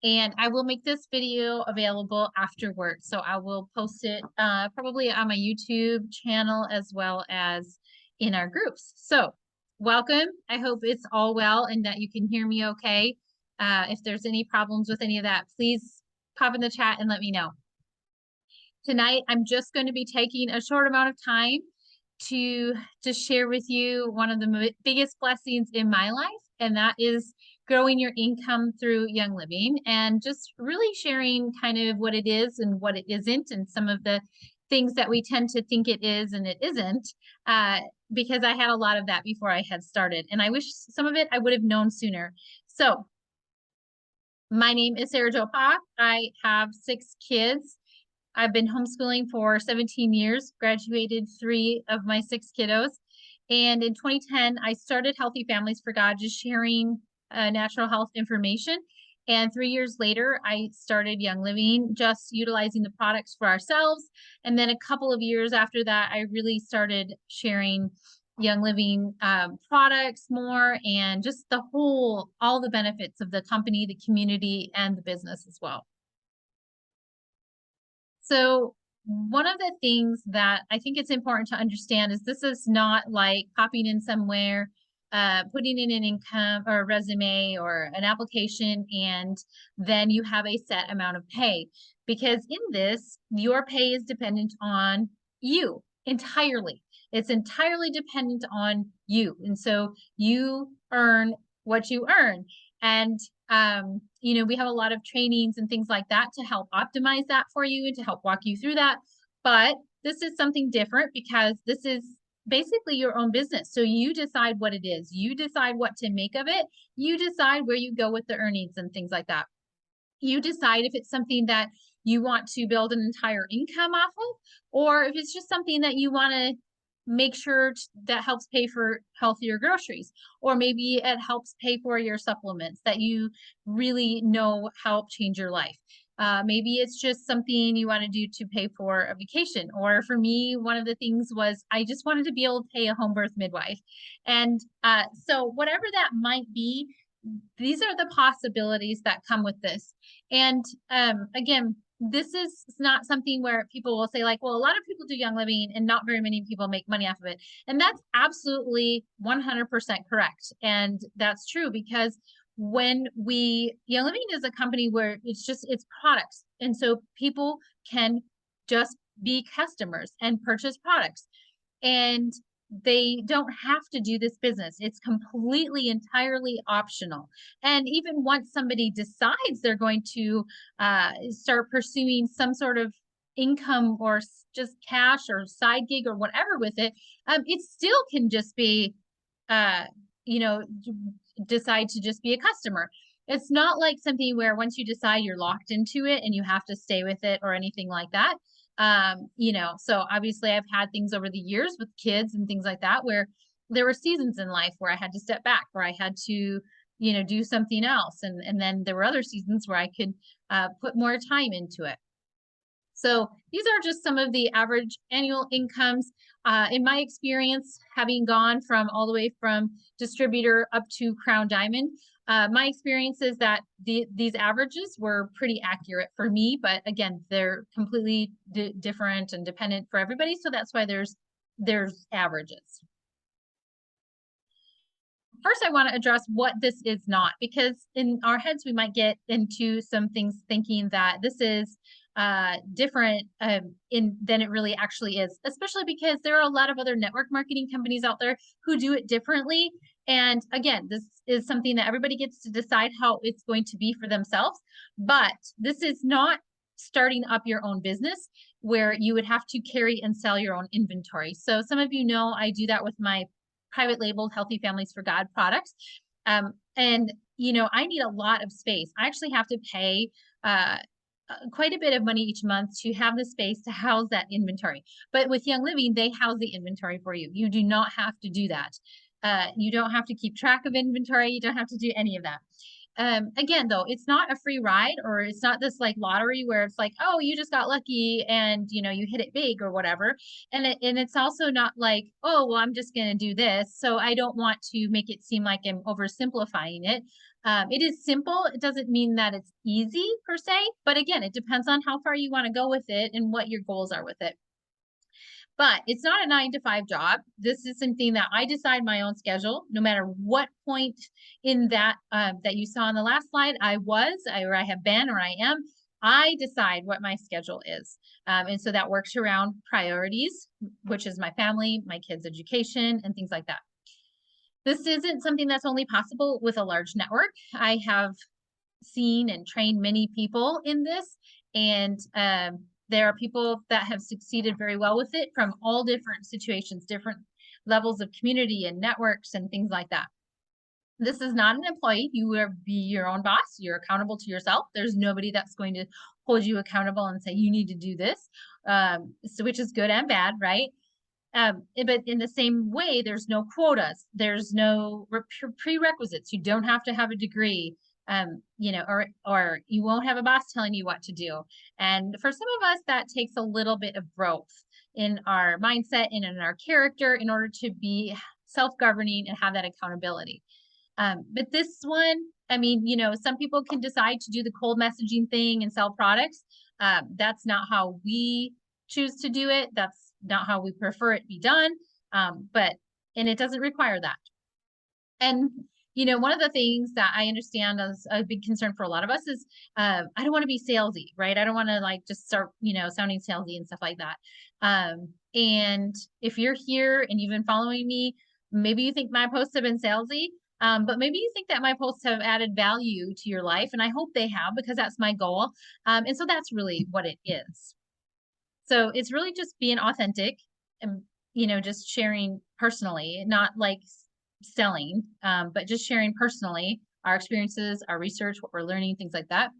and I will make this video available after work. So I will post it probably on my YouTube channel as well as in our groups. So welcome. I hope it's all well and that you can hear me okay. If there's any problems with any of that, please pop in the chat and let me know. Tonight, I'm just going to be taking a short amount of time to share with you one of the biggest blessings in my life, and that is growing your income through Young Living, and just really sharing kind of what it is and what it isn't, and some of the things that we tend to think it is and it isn't, because I had a lot of that before I had started, and I wish some of it I would have known sooner. So my name is Sarah Jo Pa. I have 6 kids. I've been homeschooling for 17 years, graduated 3 of my 6 kiddos. And in 2010, I started Healthy Families for God, just sharing natural health information. And 3 years later, I started Young Living, just utilizing the products for ourselves. And then a couple of years after that, I really started sharing Young Living products more, and just all the benefits of the company, the community, and the business as well. So one of the things that I think it's important to understand is this is not like popping in somewhere, putting in an income or a resume or an application, and then you have a set amount of pay. Because in this, your pay is dependent on you entirely. It's entirely dependent on you. And so you earn what you earn. And we have a lot of trainings and things like that to help optimize that for you and to help walk you through that. But this is something different because this is basically your own business. So you decide what it is. You decide what to make of it. You decide where you go with the earnings and things like that. You decide if it's something that you want to build an entire income off of, or if it's just something that you want to make sure that helps pay for healthier groceries, or maybe it helps pay for your supplements that you really know help change your life. Maybe it's just something you want to do to pay for a vacation. Or for me, one of the things was I just wanted to be able to pay a home birth midwife. And so whatever that might be, these are the possibilities that come with this. And again, this is not something where people will say like, well, a lot of people do Young Living and not very many people make money off of it. And that's absolutely 100% correct. And that's true because Young Living is a company where it's products. And so people can just be customers and purchase products. And they don't have to do this business. It's completely, entirely optional. And even once somebody decides they're going to start pursuing some sort of income or just cash or side gig or whatever with it, it still can just be, decide to just be a customer. It's not like something where once you decide you're locked into it and you have to stay with it or anything like that. So obviously I've had things over the years with kids and things like that where there were seasons in life where I had to step back, where I had to, do something else. And then there were other seasons where I could put more time into it. So these are just some of the average annual incomes. In my experience, having gone from all the way from distributor up to Crown Diamond, my experience is that these averages were pretty accurate for me, but again, they're completely different and dependent for everybody. So that's why there's averages. First, I want to address what this is not, because in our heads, we might get into some things thinking that this is different than it really actually is, especially because there are a lot of other network marketing companies out there who do it differently. And again, this is something that everybody gets to decide how it's going to be for themselves. But this is not starting up your own business where you would have to carry and sell your own inventory. So some of you know I do that with my private labeled Healthy Families for God products. And, I need a lot of space. I actually have to pay quite a bit of money each month to have the space to house that inventory. But with Young Living, they house the inventory for you. You do not have to do that. You don't have to keep track of inventory. You don't have to do any of that. Again, though, it's not a free ride, or it's not this like lottery where it's like, oh, you just got lucky and you hit it big or whatever. And it's also not like, oh, well, I'm just gonna do this. So I don't want to make it seem like I'm oversimplifying it. It is simple. It doesn't mean that it's easy per se, but again, it depends on how far you want to go with it and what your goals are with it. But it's not a 9 to 5 job. This is something that I decide my own schedule, no matter what point in that that you saw on the last slide or I have been, or I am. I decide what my schedule is. And so that works around priorities, which is my family, my kids' education, and things like that. This isn't something that's only possible with a large network. I have seen and trained many people in this, and there are people that have succeeded very well with it from all different situations, different levels of community and networks and things like that. This is not an employee. You will be your own boss. You're accountable to yourself. There's nobody that's going to hold you accountable and say, you need to do this, so, which is good and bad, right? But in the same way, there's no quotas. There's no prerequisites. You don't have to have a degree, or you won't have a boss telling you what to do. And for some of us, that takes a little bit of growth in our mindset and in our character in order to be self-governing and have that accountability. But this one, I mean, some people can decide to do the cold messaging thing and sell products. That's not how we choose to do it. That's not how we prefer it be done. And it doesn't require that. And, one of the things that I understand as a big concern for a lot of us is, I don't want to be salesy, right? I don't want to like just start, sounding salesy and stuff like that. And if you're here and you've been following me, maybe you think my posts have been salesy. But maybe you think that my posts have added value to your life, and I hope they have, because that's my goal. And so that's really what it is. So it's really just being authentic and, just sharing personally, not like selling, but just sharing personally our experiences, our research, what we're learning, things like that.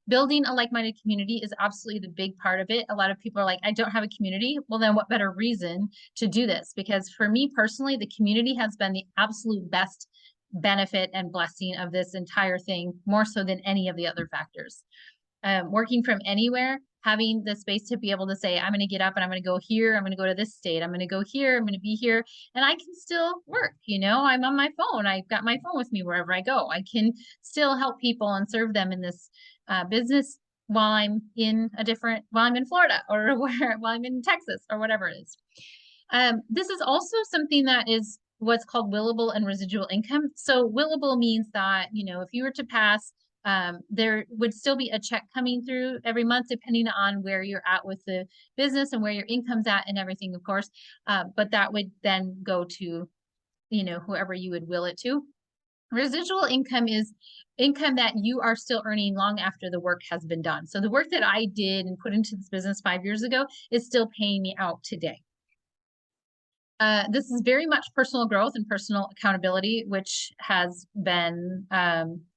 Building a like-minded community is absolutely the big part of it. A lot of people are like, I don't have a community. Well, then what better reason to do this? Because for me personally, the community has been the absolute best benefit and blessing of this entire thing, more so than any of the other factors. Working from anywhere, having the space to be able to say, I'm going to get up and I'm going to go here. I'm going to go to this state. I'm going to go here. I'm going to be here. And I can still work. I'm on my phone. I've got my phone with me wherever I go. I can still help people and serve them in this business while I'm in Florida, or while I'm in Texas, or whatever it is. This is also something that is what's called willable and residual income. So willable means that, if you were to pass, there would still be a check coming through every month, depending on where you're at with the business and where your income's at and everything, of course. But that would then go to, whoever you would will it to. Residual income is income that you are still earning long after the work has been done. So the work that I did and put into this business 5 years ago is still paying me out today. This is very much personal growth and personal accountability, which has been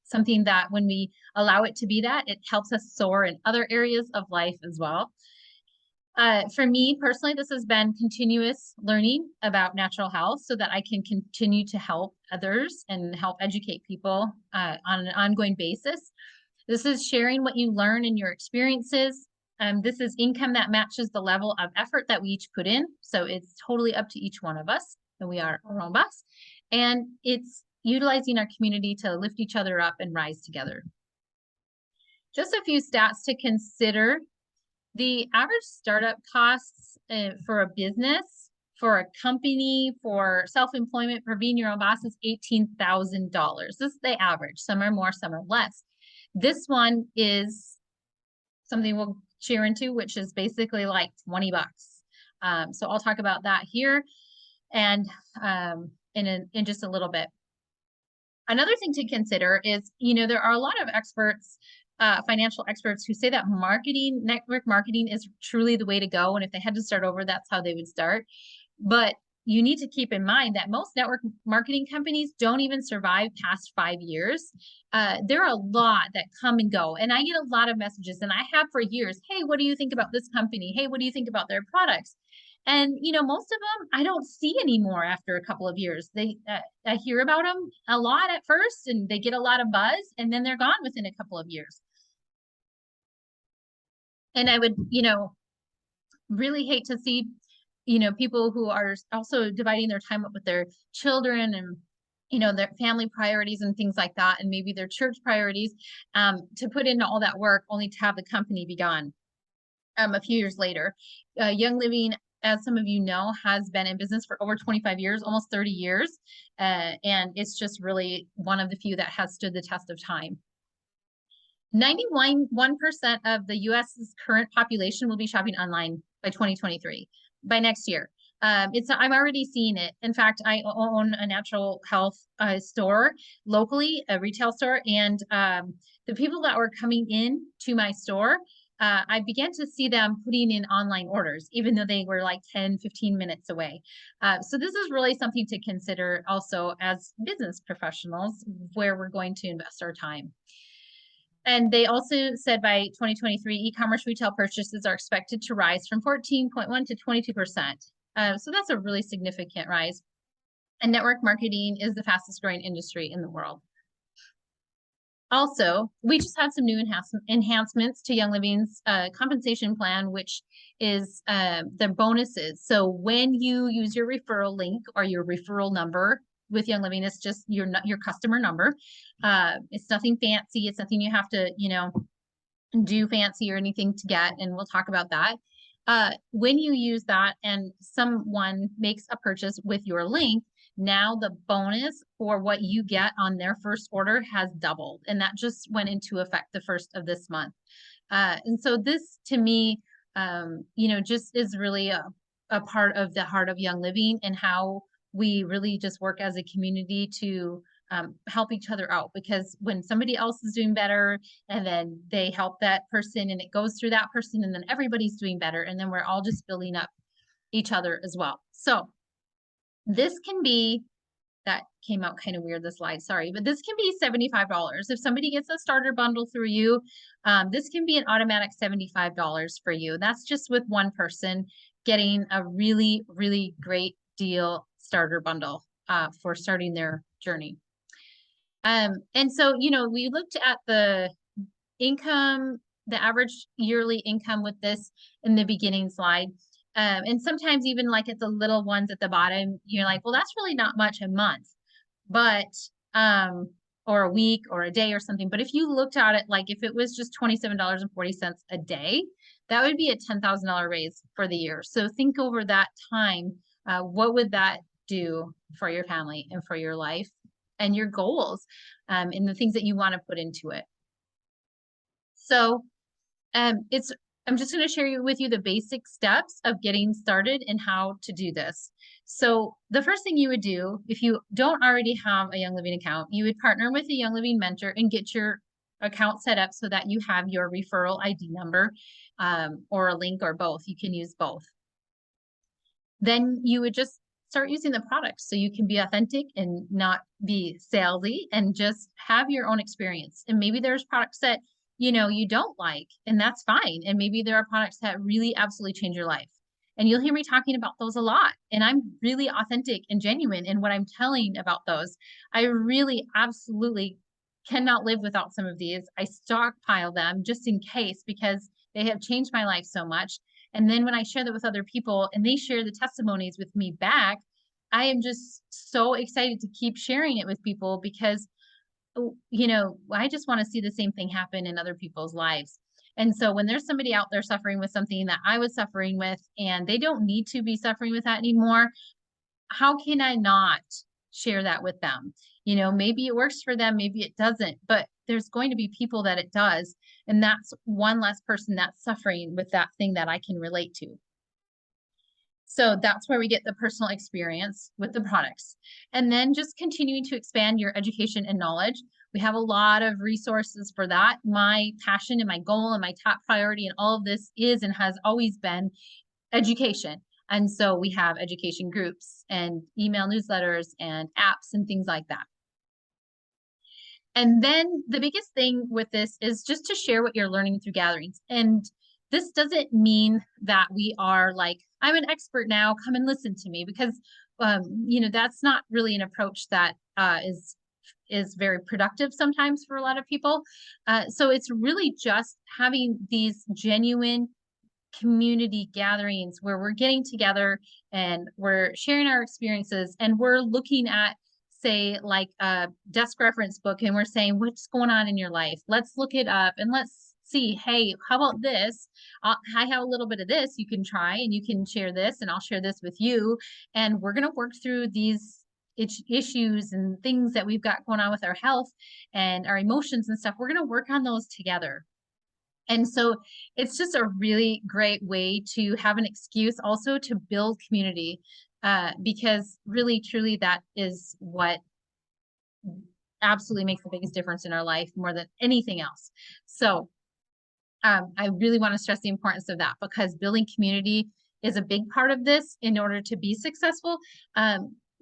something that when we allow it to be that, it helps us soar in other areas of life as well. For me personally, this has been continuous learning about natural health so that I can continue to help others and help educate people on an ongoing basis. This is sharing what you learn in your experiences. This is income that matches the level of effort that we each put in. So it's totally up to each one of us, and we are our own boss. And it's utilizing our community to lift each other up and rise together. Just a few stats to consider. The average startup costs for a business, for a company, for self-employment, for being your own boss is $18,000. This is the average. Some are more, some are less. This one is something we'll share into, which is basically like 20 bucks. So I'll talk about that here and in just a little bit. Another thing to consider is, there are a lot of experts, financial experts, who say that network marketing is truly the way to go. And if they had to start over, that's how they would start. But you need to keep in mind that most network marketing companies don't even survive past 5 years. There are a lot that come and go. And I get a lot of messages, and I have for years. Hey, what do you think about this company? Hey, what do you think about their products? And, most of them I don't see anymore after a couple of years. I hear about them a lot at first and they get a lot of buzz and then they're gone within a couple of years. And I would, really hate to see, people who are also dividing their time up with their children and, their family priorities and things like that, and maybe their church priorities, to put into all that work only to have the company be gone a few years later. Young Living, as some of you know, has been in business for over 25 years, almost 30 years. And it's just really one of the few that has stood the test of time. 91% of the US's current population will be shopping online by 2023, by next year. I'm already seeing it. In fact, I own a natural health store locally, a retail store, and the people that were coming in to my store, I began to see them putting in online orders, even though they were like 10, 15 minutes away. So this is really something to consider also as business professionals, where we're going to invest our time. And they also said by 2023, e-commerce retail purchases are expected to rise from 14.1 to 22%. So that's a really significant rise. And network marketing is the fastest growing industry in the world. Also, we just had some new enhancements to Young Living's compensation plan, which is the bonuses. So when you use your referral link or your referral number with Young Living, it's just your customer number. It's nothing fancy. It's nothing you have to, do fancy or anything to get. And we'll talk about that. When you use that and someone makes a purchase with your link, now the bonus for what you get on their first order has doubled. And that just went into effect the first of this month. And so this to me, just is really a part of the heart of Young Living and how we really just work as a community to help each other out, because when somebody else is doing better and then they help that person and it goes through that person and then everybody's doing better and then we're all just building up each other as well. So this can be, that came out kind of weird, the slide, sorry, but this can be $75. If somebody gets a starter bundle through you, this can be an automatic $75 for you. That's just with one person getting a really, really great deal starter bundle for starting their journey. And so, we looked at the income, the average yearly income with this in the beginning slide. And sometimes even like at the little ones at the bottom, you're like, well, that's really not much a month, but, or a week or a day or something. But if you looked at it, like if it was just $27.40 a day, that would be a $10,000 raise for the year. So think over that time, what would that do for your family and for your life and your goals, and the things that you want to put into it. So I'm just going to share with you the basic steps of getting started and how to do this. So the first thing you would do, if you don't already have a Young Living account, you would partner with a Young Living mentor and get your account set up so that you have your referral ID number, or a link, or both. You can use both. Then you would just start using the products so you can be authentic and not be salesy and just have your own experience. And maybe there's products that, you don't like, and that's fine. And maybe there are products that really absolutely change your life. And you'll hear me talking about those a lot. And I'm really authentic and genuine in what I'm telling about those. I really absolutely cannot live without some of these. I stockpile them just in case, because they have changed my life so much. And then when I share that with other people and they share the testimonies with me back, I am just so excited to keep sharing it with people, because, I just want to see the same thing happen in other people's lives. And so when there's somebody out there suffering with something that I was suffering with, and they don't need to be suffering with that anymore, how can I not share that with them? Maybe it works for them, maybe it doesn't, but there's going to be people that it does. And that's one less person that's suffering with that thing that I can relate to. So that's where we get the personal experience with the products. And then just continuing to expand your education and knowledge. We have a lot of resources for that. My passion and my goal and my top priority in all of this is and has always been education. And so we have education groups and email newsletters and apps and things like that. And then the biggest thing with this is just to share what you're learning through gatherings. And this doesn't mean that we are like, I'm an expert now, come and listen to me, because that's not really an approach that is very productive sometimes for a lot of people. So it's really just having these genuine community gatherings where we're getting together and we're sharing our experiences, and we're looking at, say, like a desk reference book, and we're saying, what's going on in your life? Let's look it up and let's see, hey, how about this? I have a little bit of this you can try, and you can share this, and I'll share this with you. And we're going to work through these issues and things that we've got going on with our health and our emotions and stuff. We're going to work on those together. And so it's just a really great way to have an excuse also to build community, because really, truly, that is what absolutely makes the biggest difference in our life more than anything else. So I really want to stress the importance of that, because building community is a big part of this in order to be successful.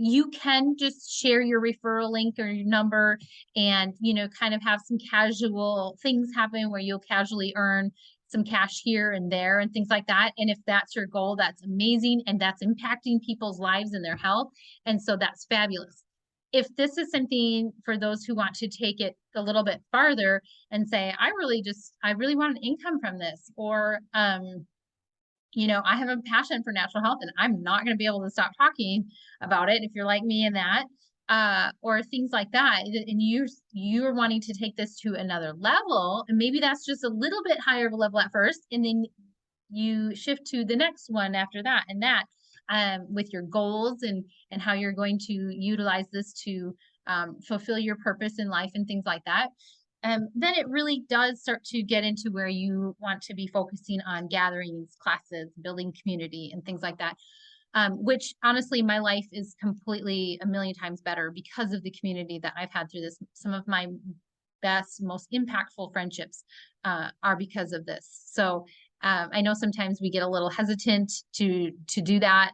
You can just share your referral link or your number and, kind of have some casual things happen where you'll casually earn some cash here and there and things like that. And if that's your goal, that's amazing. And that's impacting people's lives and their health. And so that's fabulous. If this is something for those who want to take it a little bit farther and say, I really want an income from this, or, I have a passion for natural health and I'm not going to be able to stop talking about it. If you're like me in that, or things like that, and you're wanting to take this to another level, and maybe that's just a little bit higher of a level at first, and then you shift to the next one after that, and that, with your goals and how you're going to utilize this to fulfill your purpose in life and things like that. Then it really does start to get into where you want to be focusing on gatherings, classes, building community, and things like that. Which honestly, my life is completely a million times better because of the community that I've had through this. Some of my best, most impactful friendships are because of this. So I know sometimes we get a little hesitant to do that,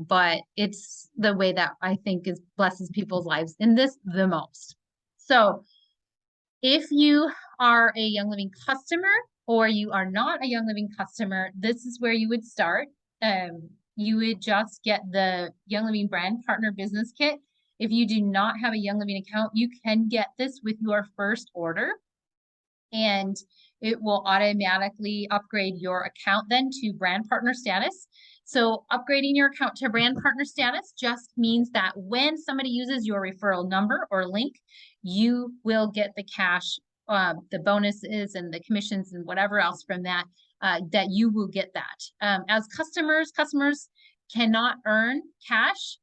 but it's the way that I think blesses people's lives in this the most. So if you are a Young Living customer or you are not a Young Living customer, this is where you would start. You would just get the Young Living Brand Partner Business Kit. If you do not have a Young Living account, you can get this with your first order, and it will automatically upgrade your account then to brand partner status. So upgrading your account to brand partner status just means that when somebody uses your referral number or link, you will get the cash, the bonuses and the commissions and whatever else from that, that you will get that. As customers cannot earn cash.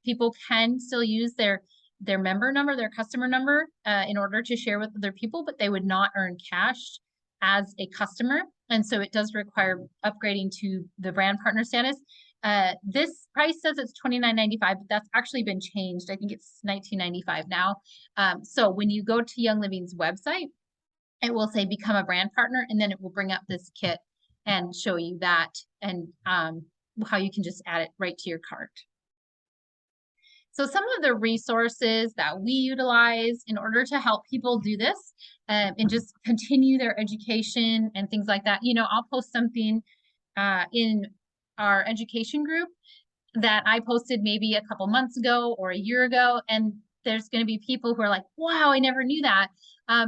People can still use their member number, their customer number, in order to share with other people, but they would not earn cash as a customer. And so it does require upgrading to the brand partner status. This price says it's $29.95, but that's actually been changed. I think it's $19.95 now. So when you go to Young Living's website, it will say become a brand partner, and then it will bring up this kit and show you that, and how you can just add it right to your cart. So some of the resources that we utilize in order to help people do this, and just continue their education and things like that. I'll post something in our education group that I posted maybe a couple months ago or a year ago, and there's going to be people who are like, wow, I never knew that.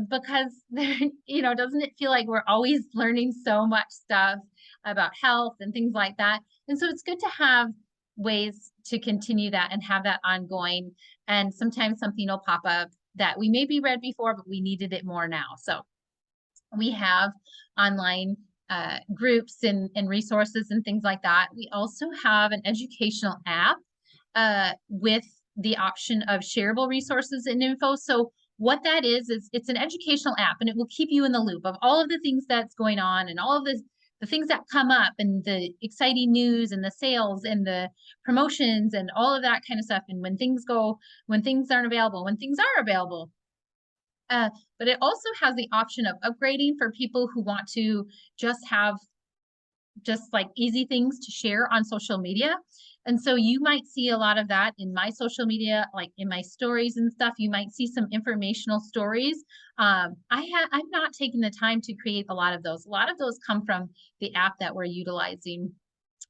Because doesn't it feel like we're always learning so much stuff about health and things like that? And so it's good to have ways to continue that and have that ongoing. And sometimes something will pop up that we maybe read before, but we needed it more now. So we have online groups and resources and things like that. We also have an educational app with the option of shareable resources and info. So what that is it's an educational app, and it will keep you in the loop of all of the things that's going on and all of the things that come up and the exciting news and the sales and the promotions and all of that kind of stuff. And when things aren't available, when things are available. But it also has the option of upgrading for people who want to just have like easy things to share on social media. And so you might see a lot of that in my social media, like in my stories and stuff. You might see some informational stories. I'm not taking the time to create a lot of those. A lot of those come from the app that we're utilizing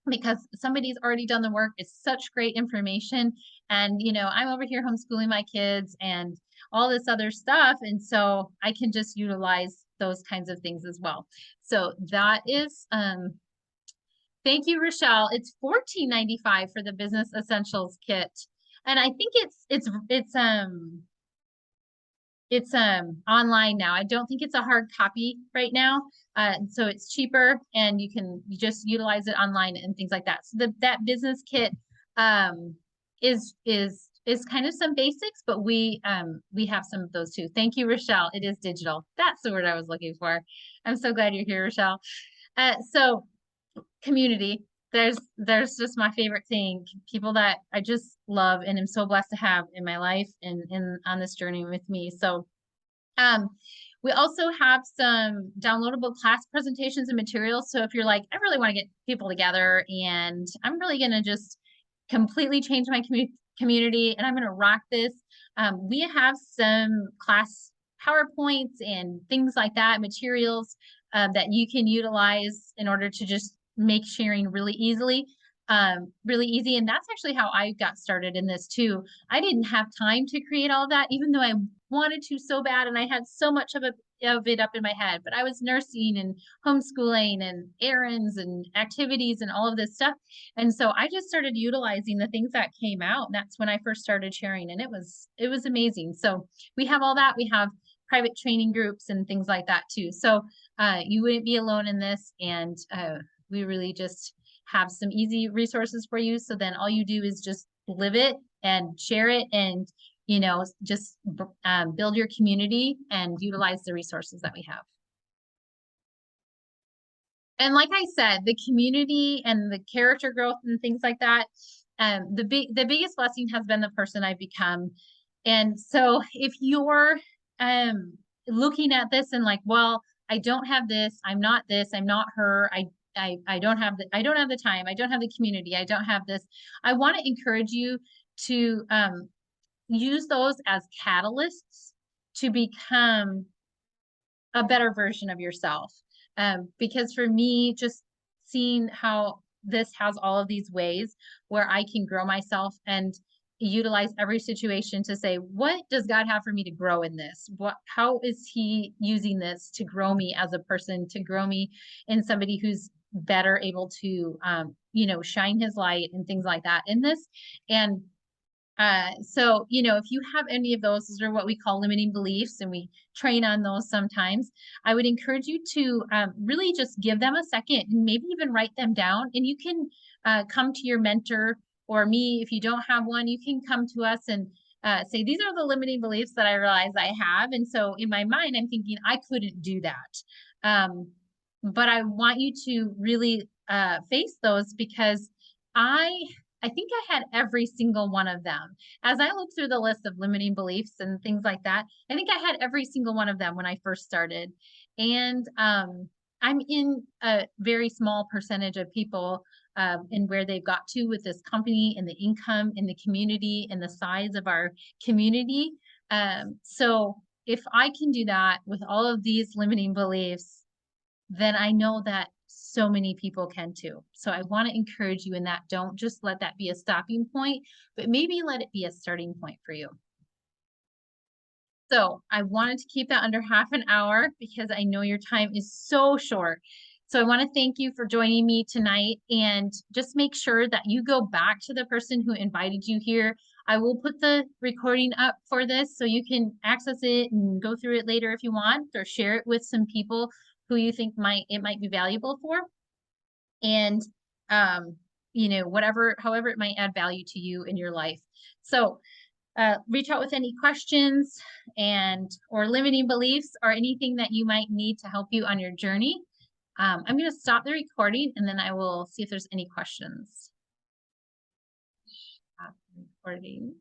because somebody's already done the work. It's such great information. And, I'm over here homeschooling my kids and all this other stuff. And so I can just utilize those kinds of things as well. So that is, thank you, Rochelle. It's $14.95 for the Business Essentials Kit. And I think it's online now. I don't think it's a hard copy right now. So it's cheaper and you just utilize it online and things like that. So that business kit is kind of some basics, but we have some of those too. Thank you, Rochelle. It is digital. That's the word I was looking for. I'm so glad you're here, Rochelle. So community. There's just my favorite thing. People that I just love and am so blessed to have in my life and on this journey with me. So we also have some downloadable class presentations and materials. So if you're like, I really want to get people together and I'm really going to just completely change my community and I'm going to rock this. We have some class PowerPoints and things like that, materials that you can utilize in order to just make sharing really easy. And that's actually how I got started in this too. I didn't have time to create all of that, even though I wanted to so bad and I had so much of it up in my head, but I was nursing and homeschooling and errands and activities and all of this stuff. And so I just started utilizing the things that came out. And that's when I first started sharing, and it was amazing. So we have all that. We have private training groups and things like that too. So you wouldn't be alone in this. And we really just have some easy resources for you. So then all you do is just live it and share it and, just build your community and utilize the resources that we have. And like I said, the community and the character growth and things like that, the biggest blessing has been the person I've become. And so if you're looking at this and like, well, I don't have this, I'm not her, I don't have the time, I don't have the community, I don't have this. I want to encourage you to use those as catalysts to become a better version of yourself. Because for me, just seeing how this has all of these ways where I can grow myself and utilize every situation to say, what does God have for me to grow in this? How is he using this to grow me as a person, to grow me in somebody who's better able to, shine his light and things like that in this. And so, if you have any of those are what we call limiting beliefs, and we train on those sometimes. I would encourage you to really just give them a second and maybe even write them down. And you can come to your mentor or me. If you don't have one, you can come to us and say, these are the limiting beliefs that I realize I have. And so in my mind, I'm thinking I couldn't do that. But I want you to really face those because I think I had every single one of them. As I look through the list of limiting beliefs and things like that, I think I had every single one of them when I first started. And I'm in a very small percentage of people and where they've got to with this company and the income and the community and the size of our community. So if I can do that with all of these limiting beliefs, then I know that so many people can too. So I want to encourage you in that. Don't just let that be a stopping point, but maybe let it be a starting point for you. So I wanted to keep that under half an hour because I know your time is so short. So I want to thank you for joining me tonight, and just make sure that you go back to the person who invited you here. I will put the recording up for this so you can access it and go through it later if you want, or share it with some people who you think it might be valuable for. And however it might add value to you in your life. So reach out with any questions or limiting beliefs or anything that you might need to help you on your journey. I'm going to stop the recording and then I will see if there's any questions. Stop recording.